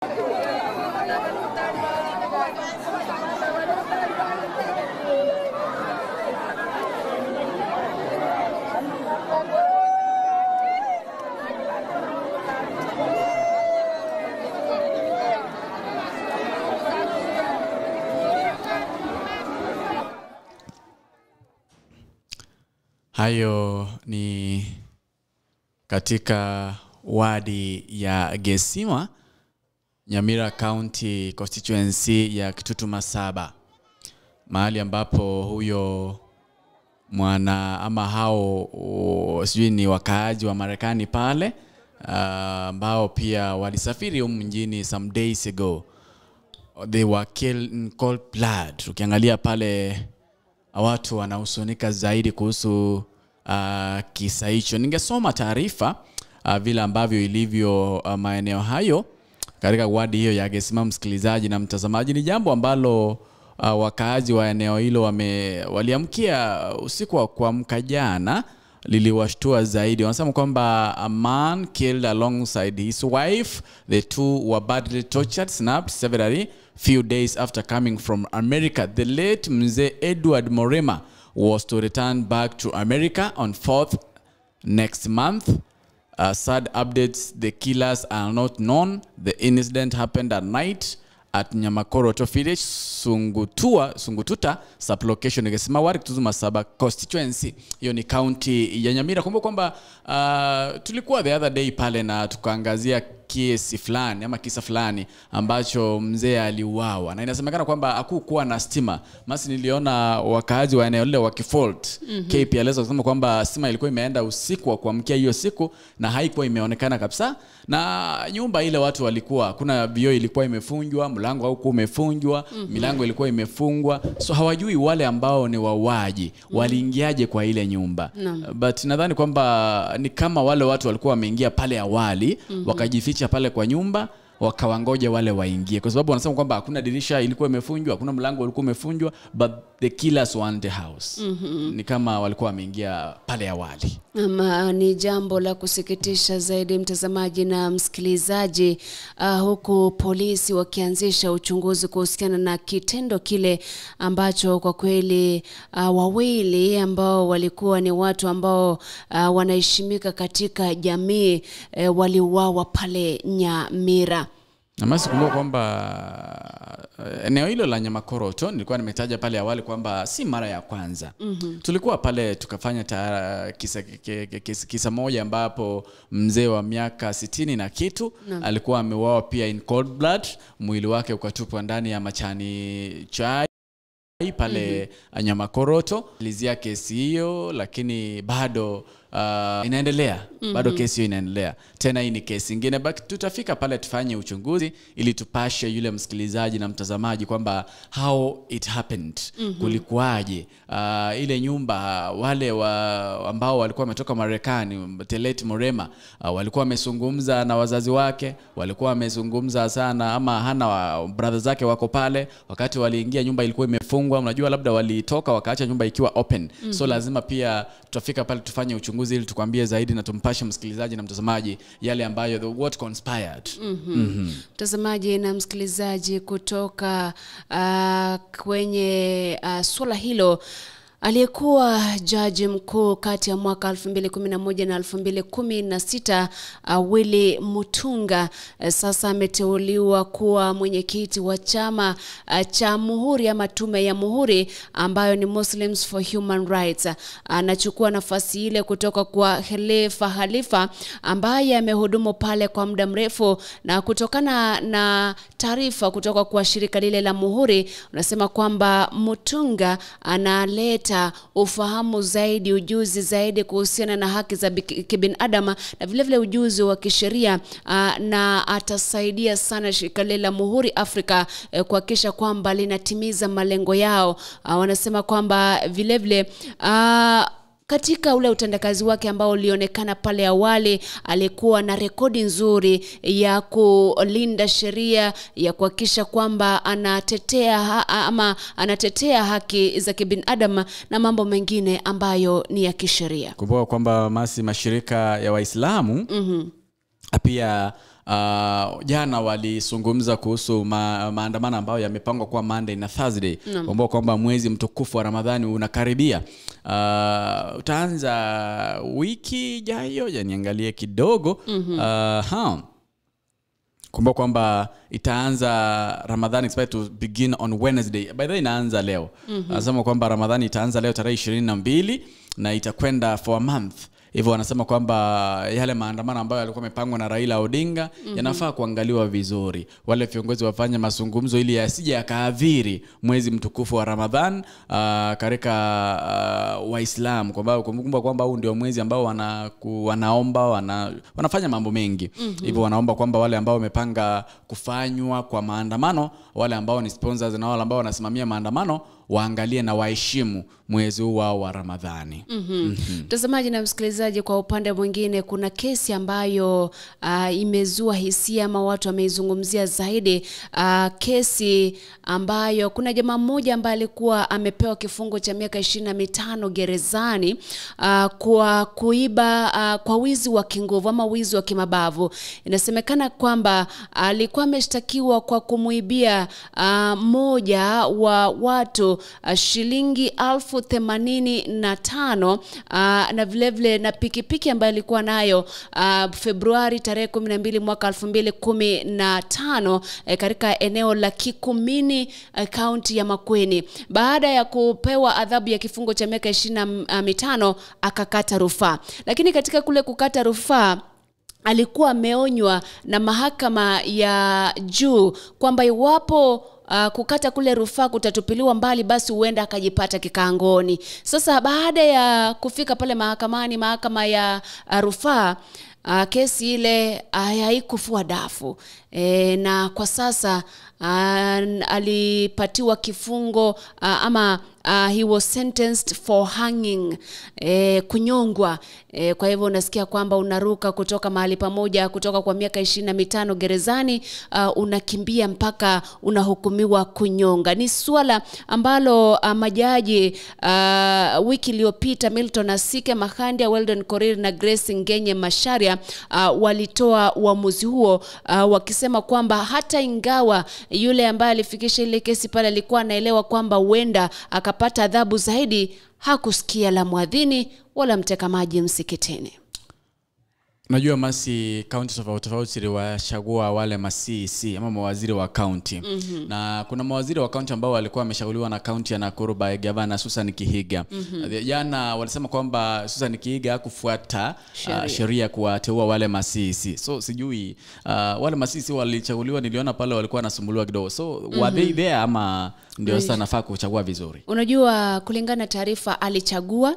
Hayo ni katika wadi ya Gesima, Nyamira County Constituency ya Kitutu Masaba. Mahali ambapo huyo mwana ama hao sijui ni wakaaji wa Marekani pale ambao pia walisafiri humu mjini some days ago. They were killed in cold blood. Ukiangalia pale watu wanahuzunika zaidi kuhusu kisa hicho. Ningesoma taarifa vile ambavyo ilivyo maeneo hayo katika wadi hiyo ya Gesima, msikilizaji na mtazamaji. Ni jambo ambalo wakaazi wa eneo hilo waliamkia usiku wa kuamka jana, liliwashtua zaidi. Wanasema kwamba a man killed alongside his wife. The two were badly tortured, snapped severally few days after coming from America. The late Mzee Edward Morema was to return back to America on 4th next month. Sad updates, the killers are not known. The incident happened at night at Nyamakoroto village, Sungututa sublocation Gesima ward Kitutu Masaba constituency. Hiyo ni county ya Nyamira. Kumbuka kwamba tulikuwa the other day pale na tukaangazia kesi fulani ama kisa fulani ambacho mzee aliuawa, na inasemekana kwamba hakukuwa na stima. Masi niliona wakaaji wa eneo lile wakifault KPLS wakisema kwamba stima ilikuwa imeenda usiku wa kuamkia hiyo siku na haikuwa imeonekana kabisa, na nyumba ile watu walikuwa kuna vioo ilikuwa imefunjwa, mlango haukuwa umefunjwa, milango ilikuwa imefungwa. So hawajui wale ambao ni wauaji waliingiaje kwa ile nyumba. But nadhani kwamba ni kama wale watu walikuwa wameingia pale awali wakajificha pale kwa nyumba wakawangoja wale waingie, kwa sababu wanasema kwamba hakuna dirisha ilikuwa imefunjwa, hakuna mlango ulikuwa umefunjwa, but the killers were in the house. Ni kama walikuwa wameingia pale awali. Ni jambo la kusikitisha zaidi, mtazamaji na msikilizaji, huku polisi wakianzisha uchunguzi kuhusiana na kitendo kile ambacho kwa kweli wawili ambao walikuwa ni watu ambao wanaheshimika katika jamii waliuawa pale Nyamira. Na masi kumbuka kwamba eneo hilo la Nyamakoroto nilikuwa nimetaja pale awali kwamba si mara ya kwanza. Tulikuwa pale tukafanya kisa moja ambapo mzee wa miaka 60 na kitu alikuwa ameuawa pia in cold blood, mwili wake ukatupwa ndani ya machani chai pale Nyamakoroto. Lizia kesi hiyo, lakini bado inaendelea. Bado kesi hiyo inaendelea. Tena hii ni kesi nyingine, but tutafika pale tufanye uchunguzi ili tupashe yule msikilizaji na mtazamaji kwamba how it happened. Kulikuwaje ile nyumba, wale ambao walikuwa wametoka Marekani, the late Morema, walikuwa wamezungumza na wazazi wake, walikuwa wamezungumza sana ama hana brother zake wako pale. Wakati waliingia nyumba ilikuwa imefungwa, unajua labda walitoka wakaacha nyumba ikiwa open. So lazima pia tutafika pale tufanye uchunguzi ili tukwambie zaidi na tumpashe msikilizaji na mtazamaji yale ambayo what conspired. Mtazamaji na msikilizaji, kutoka kwenye swala hilo, aliyekuwa jaji mkuu kati ya mwaka 2011 na 2016 Willy Mutunga sasa ameteuliwa kuwa mwenyekiti wa chama cha Muhuri ama tume ya Muhuri ambayo ni Muslims for Human Rights. Anachukua nafasi ile kutoka kwa Khalifa ambaye amehudumu pale kwa muda mrefu, na kutokana na taarifa kutoka kwa shirika lile la Muhuri unasema kwamba Mutunga analeta ufahamu zaidi, ujuzi zaidi kuhusiana na haki za kibinadamu na vile vile ujuzi wa kisheria, na atasaidia sana shirika la Muhuri Afrika kuhakikisha kwamba linatimiza malengo yao. Wanasema kwamba vile vile katika ule utendakazi wake ambao ulionekana pale awali, alikuwa na rekodi nzuri ya kulinda sheria, ya kuhakikisha kwamba anatetea haki za kibinadamu na mambo mengine ambayo ni ya kisheria. Kumbuka kwamba mashirika ya Waislamu pia jana walizungumza kuhusu maandamano ambayo yamepangwa kwa Monday na Thursday, kwamba mwezi mtukufu wa Ramadhani unakaribia. Utaanza wiki ijayo, niangalie kidogo. Kwamba itaanza Ramadhani expect to begin on Wednesday. By the way, inaanza leo. Anasema kwamba Ramadhani itaanza leo tarehe 22 na itakwenda for a month. Hivyo wanasema kwamba yale maandamano ambayo yalikuwa yamepangwa na Raila Odinga yanafaa kuangaliwa vizuri. Wale viongozi wafanye mazungumzo ili yasije yakaathiri mwezi mtukufu wa Ramadhan katika Waislamu, kumbuka kwamba huu ndio mwezi ambao wanaomba wanafanya mambo mengi. Hivyo wanaomba kwamba wale ambao wamepanga kufanywa kwa maandamano, wale ambao ni sponsors na wale ambao wanasimamia maandamano, waangalie na waheshimu mwezi huu wa Ramadhani. Mtazamaji na msikilizaji, kwa upande mwingine kuna kesi ambayo imezua hisia ama watu wameizungumzia zaidi. Kesi ambayo kuna jamaa mmoja ambaye alikuwa amepewa kifungo cha miaka 25 gerezani kwa kuiba, kwa wizi wa kinguvu ama wizi wa kimabavu. Inasemekana kwamba alikuwa ameshtakiwa kwa kumuibia mmoja wa watu shilingi 85,000 na vilevile na pikipiki ambayo alikuwa nayo Februari tarehe 12 mwaka 2015 katika eneo la Kikumini, kaunti ya Makueni. Baada ya kupewa adhabu ya kifungo cha miaka 25 akakata rufaa, lakini katika kule kukata rufaa alikuwa ameonywa na mahakama ya juu kwamba iwapo kukata kule rufaa kutatupiliwa mbali, basi huenda akajipata kikaangoni. Sasa baada ya kufika pale mahakamani, mahakama ya rufaa, kesi ile haikufua dafu, na kwa sasa alipatiwa kifungo ama he was sentenced for hanging, kunyongwa. Kwa hivyo unasikia kwamba unaruka kutoka mahali pamoja, kutoka kwa miaka 25 gerezani, unakimbia mpaka unahukumiwa kunyonga. Ni swala ambalo majaji wiki iliyopita Milton Asike, Mahandia, Weldon Korir na Grace Ngenye Masharia walitoa uamuzi huo, wakisema kwamba hata ingawa yule ambaye alifikisha ile kesi pale alikuwa anaelewa kwamba huenda akapata adhabu zaidi, hakusikia la muadhini wala mteka maji msikitini. Najua masi county tofauti waliwachagua wale ma-CEC ama mawaziri wa county. Na kuna mawaziri wa county ambao walikuwa wameshaguliwa na county ya Nakuru by Governor Susan Kihiga. Jana walisema kwamba Susan Kihiga hakufuata sheria kuwateua wale ma-CEC. So sijui wale ma-CEC walichaguliwa, niliona pale walikuwa wanasumbuliwa kidogo. So were they there ama ndio sasa nafaa kuchagua vizuri? Unajua kulingana na taarifa alichagua,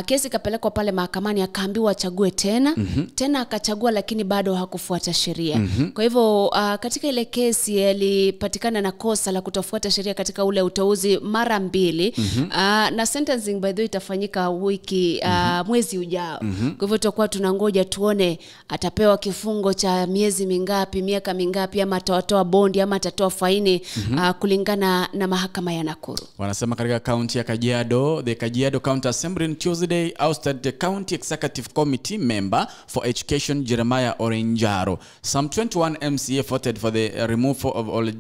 kesi kapelekwa pale mahakamani, akaambiwa achague tena. Tena akachagua, lakini bado hakufuata sheria. Kwa hivyo katika ile kesi alipatikana na kosa la kutofuata sheria katika ule uteuzi mara 2. Na sentencing by the way itafanyika wiki mwezi ujao. Kwa hivyo tutakuwa tunangoja tuone atapewa kifungo cha miezi mingapi, miaka mingapi, ama atatoa bondi ama atatoa faini kulingana na mahakama ya Nakuru. Wanasema katika county ya Kajiado, the Kajiado County Assembly on Tuesday ousted the County Executive Committee member for Education Jeremiah Orenjaro. Some 21 MCA voted for the removal of Ole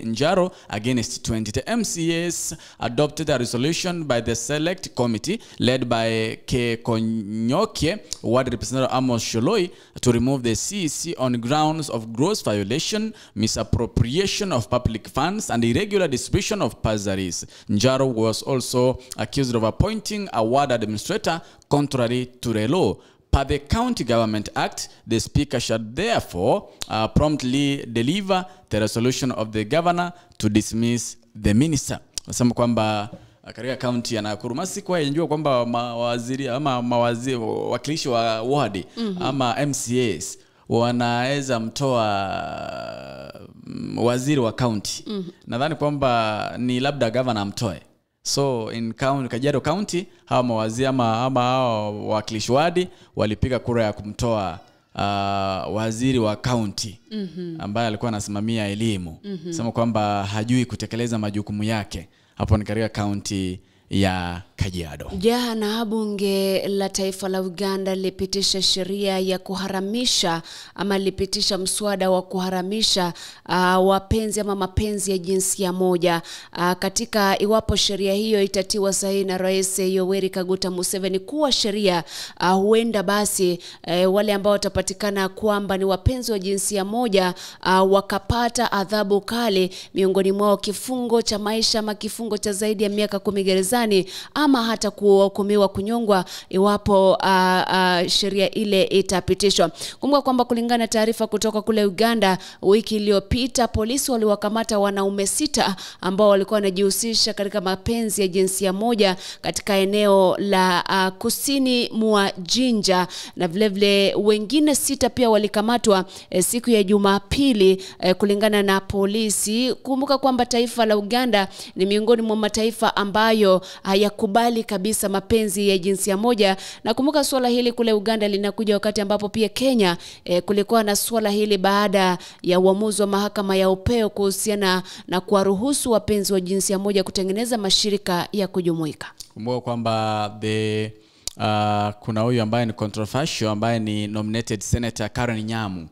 Njaro against 20. The MCAs adopted a resolution by the Select Committee led by K. Konyokie, Ward Representative Amos Sholoi, to remove the CEC on grounds of gross violation, misappropriation of public funds, and irregular distribution of bursaries. Njaro was also accused of appointing a ward administrator contrary to the law. Per the County Government Act, the Speaker should therefore promptly deliver the resolution of the governor to dismiss the minister. Nasema kwamba katika county ya Nakuru masikuwa yanajua kwamba mawaziri ama wakilishi wa ward ama MCAs wanaweza mtoa waziri wa county. Nadhani kwamba ni labda governor mtoe. So in Kajiado County, hawa mawaziri ama wakilishi wadi walipiga kura ya kumtoa waziri wa county ambaye alikuwa anasimamia elimu. Sema kwamba hajui kutekeleza majukumu yake. Hapo ni katika county ya Kajiado. Jana bunge la taifa la Uganda lipitisha sheria ya kuharamisha ama lipitisha mswada wa kuharamisha wapenzi ama mapenzi ya jinsia moja. Katika iwapo sheria hiyo itatiwa sahihi na Rais Yoweri Kaguta Museveni kuwa sheria, huenda basi wale ambao watapatikana kwamba ni wapenzi wa jinsia moja wakapata adhabu kali, miongoni mwao kifungo cha maisha ama kifungo cha zaidi ya miaka 10 gerezani, ama hata kuhukumiwa kunyongwa iwapo sheria ile itapitishwa. Kumbuka kwamba kulingana na taarifa kutoka kule Uganda, wiki iliyopita polisi waliwakamata wanaume 6 ambao walikuwa wanajihusisha katika mapenzi ya jinsia moja katika eneo la kusini mwa Jinja, na vile wengine 6 pia walikamatwa siku ya Jumapili kulingana na polisi. Kumbuka kwamba taifa la Uganda ni miongoni mwa mataifa ambayo hayakubali kabisa mapenzi ya jinsia moja, na kumbuka swala hili kule Uganda linakuja wakati ambapo pia Kenya kulikuwa na swala hili baada ya uamuzi wa mahakama ya upeo kuhusiana na kuwaruhusu wapenzi wa jinsia moja kutengeneza mashirika ya kujumuika. Kumbuka kwamba kuna huyu ambaye ni controversial ambaye ni nominated Senator Karen Nyamu.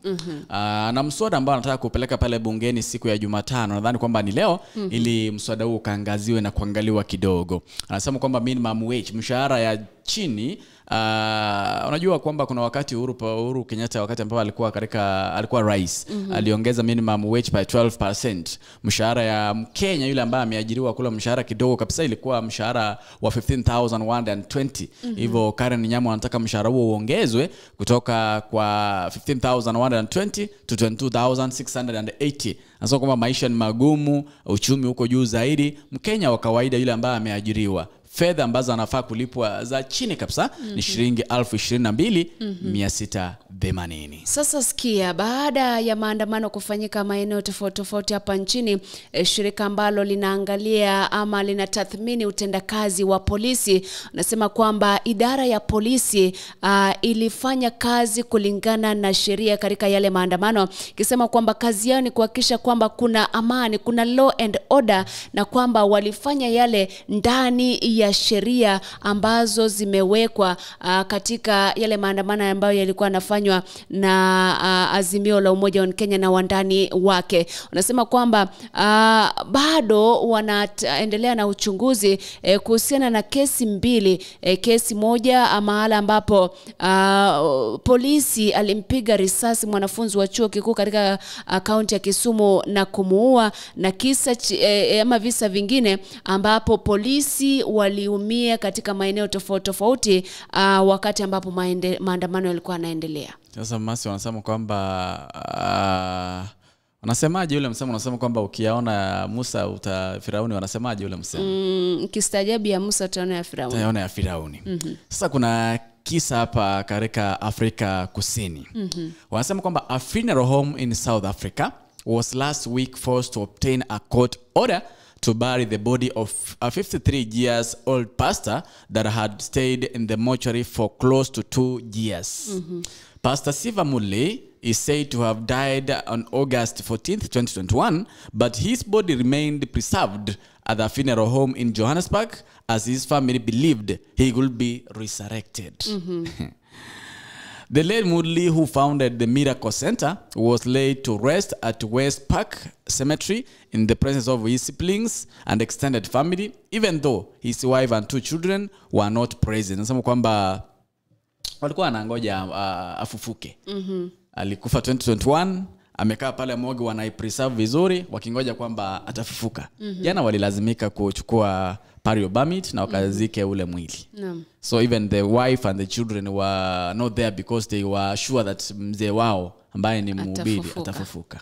Na mswada ambao anataka kupeleka pale bungeni siku ya Jumatano, nadhani kwamba ni leo, ili mswada huu kaangaziwe na kuangaliwa kidogo. Anasema kwamba minimum wage, mshahara ya chini, unajua kwamba kuna wakati Uhuru Kenyatta wakati ambapo alikuwa rais, aliongeza minimum wage by 12%. Mshahara ya Mkenya yule ambaye ameajiriwa kula mshahara kidogo kabisa ilikuwa mshahara wa 15,120. Hivyo Karen Nyamu anataka mshahara huo uongezwe kutoka kwa 15,120 to 22,680. Anasema kwamba maisha ni magumu, uchumi uko juu zaidi. Mkenya wa kawaida yule ambaye ameajiriwa, fedha ambazo anafaa kulipwa za chini kabisa ni shilingi 22,680. Sasa sikia, baada ya maandamano kufanyika maeneo tofauti hapa nchini, shirika ambalo linaangalia ama linatathmini utendakazi wa polisi nasema kwamba idara ya polisi ilifanya kazi kulingana na sheria katika yale maandamano, kisema kwamba kazi yao ni kuhakikisha kwamba kuna amani, kuna law and order, na kwamba walifanya yale ndani ya sheria ambazo zimewekwa katika yale maandamano ambayo yalikuwa yanafanywa na Azimio la Umoja wa Kenya na wandani wake. Wanasema kwamba bado wanaendelea na uchunguzi kuhusiana na kesi 2. Kesi moja mahala ambapo polisi alimpiga risasi mwanafunzi wa chuo kikuu katika kaunti ya Kisumu na kumuua, na kisa ama visa vingine ambapo polisi waliumia katika maeneo tofauti wakati ambapo maandamano yalikuwa yanaendelea. Sasa masi wanasema kwamba wanasemaje yule msemo, wanasema kwamba ukiyaona Musa Firauni, wanasemaje yule msemo? Kistajabu ya Musa utaona ya Firauni. Utaona ya Firauni. Sasa kuna kisa hapa katika Afrika Kusini. Wanasema kwamba a funeral home in South Africa was last week forced to obtain a court order to bury the body of a 53-year-old pastor that had stayed in the mortuary for close to 2 years. Pastor Siva Mule is said to have died on August 14th, 2021, but his body remained preserved at the funeral home in Johannesburg as his family believed he would be resurrected. The late Mudley, who founded the Miracle Center, was laid to rest at West Park Cemetery in the presence of his siblings and extended family, even though his wife and 2 children were not present. Nasema kwamba walikuwa wanangoja afufuke. Alikufa 2021, amekaa pale morgue wanaipreserve vizuri wakingoja kwamba atafufuka. Jana walilazimika kuchukua pariobamit na wakazike ule mwili. So even the wife and the children were not there because they were sure that mzee wao ambaye ni mhubiri atafufuka.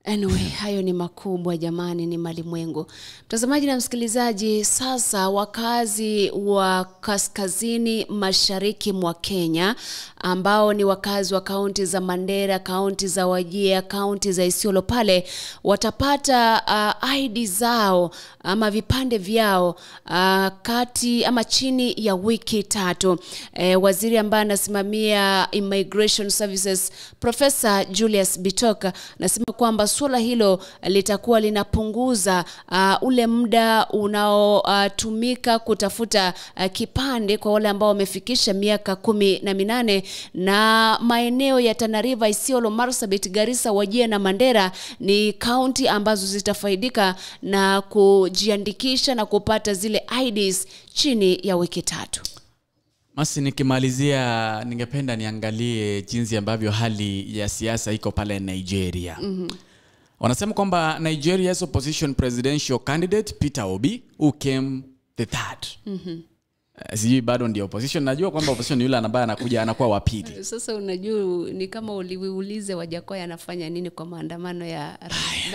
Anyway, hayo ni makubwa jamani, ni malimwengu. Mtazamaji na msikilizaji, sasa wakazi wa kaskazini mashariki mwa Kenya ambao ni wakazi wa kaunti za Mandera, kaunti za Wajir, kaunti za Isiolo pale watapata ID zao ama vipande vyao kati ama chini ya wiki 3. Waziri ambaye anasimamia Immigration Services Professor Julius Bitoka anasema kwamba suala hilo litakuwa linapunguza ule muda unaotumika kutafuta kipande kwa wale ambao wamefikisha miaka 18, na maeneo ya Tana River, Isiolo, Marsabit, Garissa, Wajir na Mandera ni county ambazo zitafaidika na kujiandikisha na kupata zile IDs chini ya wiki 3. Masi, nikimalizia ningependa niangalie jinsi ambavyo hali ya siasa iko pale Nigeria. Wanasema kwamba Nigeria's opposition presidential candidate Peter Obi, who came the third. Sijui bado ndio opposition. Najua kwamba opposition ni yule ambaye anakuja anakuwa wa pili. Sasa unajua ni kama uliulize Wajakoya anafanya nini kwa maandamano ya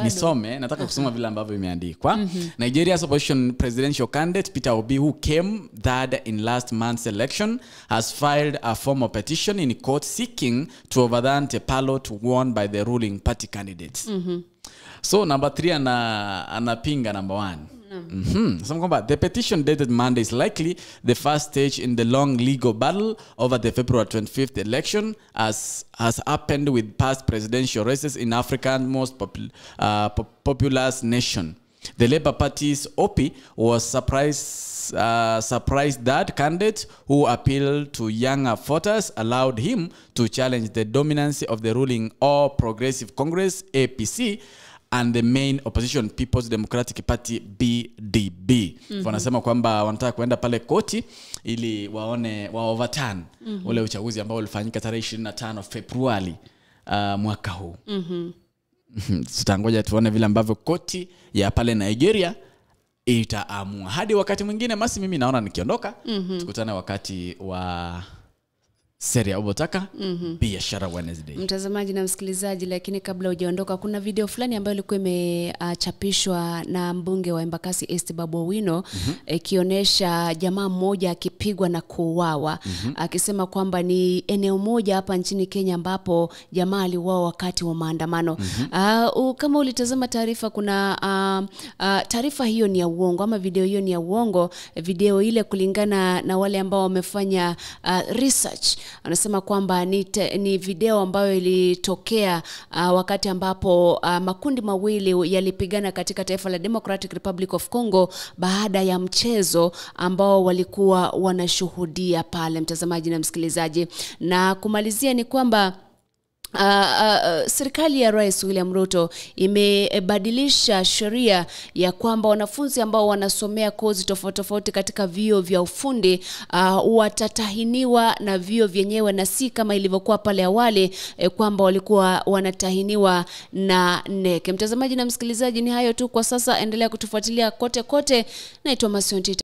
nisome, nataka kusoma vile ambavyo imeandikwa. Nigeria's opposition presidential candidate Peter Obi, who came third in last month's election, has filed a formal petition in court seeking to overturn the ballot won by the ruling party candidates. So number 3 anapinga number 1. The petition dated Monday is likely the first stage in the long legal battle over the February 25th election, as has happened with past presidential races in Africa's most populous nation. The Labour Party's OP was surprised that candidates who appealed to younger voters allowed him to challenge the dominancy of the ruling All Progressive Congress APC and the main opposition People's Democratic Party BDB. Wanasema kwamba wanataka kuenda pale koti ili waone overturn ule uchaguzi ambao ulifanyika tarehe 25 Februari mwaka huu. Tutangoja tuone vile ambavyo koti ya pale Nigeria itaamua. Hadi wakati mwingine, Masi, mimi naona nikiondoka. Tukutane wakati wa Seria Obotaka Biashara Wednesday. Mtazamaji na msikilizaji, lakini kabla hujaondoka, kuna video fulani ambayo ilikuwa imechapishwa na mbunge wa Embakasi East Babu Owino, ikionyesha jamaa mmoja akipigwa na kuuawa, akisema kwamba ni eneo moja hapa nchini Kenya ambapo jamaa aliuawa wakati wa maandamano. Kama ulitazama taarifa, kuna taarifa hiyo ni ya uongo, ama video hiyo ni ya uongo. Video ile, kulingana na wale ambao wamefanya research, anasema kwamba ni video ambayo ilitokea wakati ambapo makundi mawili yalipigana katika taifa la Democratic Republic of Congo baada ya mchezo ambao walikuwa wanashuhudia pale, mtazamaji na msikilizaji. Na kumalizia ni kwamba serikali ya Rais William Ruto imebadilisha sheria ya kwamba wanafunzi ambao wanasomea kozi tofauti katika vyuo vya ufundi watatahiniwa na vyuo vyenyewe, na si kama ilivyokuwa pale awali kwamba walikuwa wanatahiniwa na NEC. Mtazamaji na msikilizaji, ni hayo tu kwa sasa. Endelea kutufuatilia kote. Naitwa Masionti.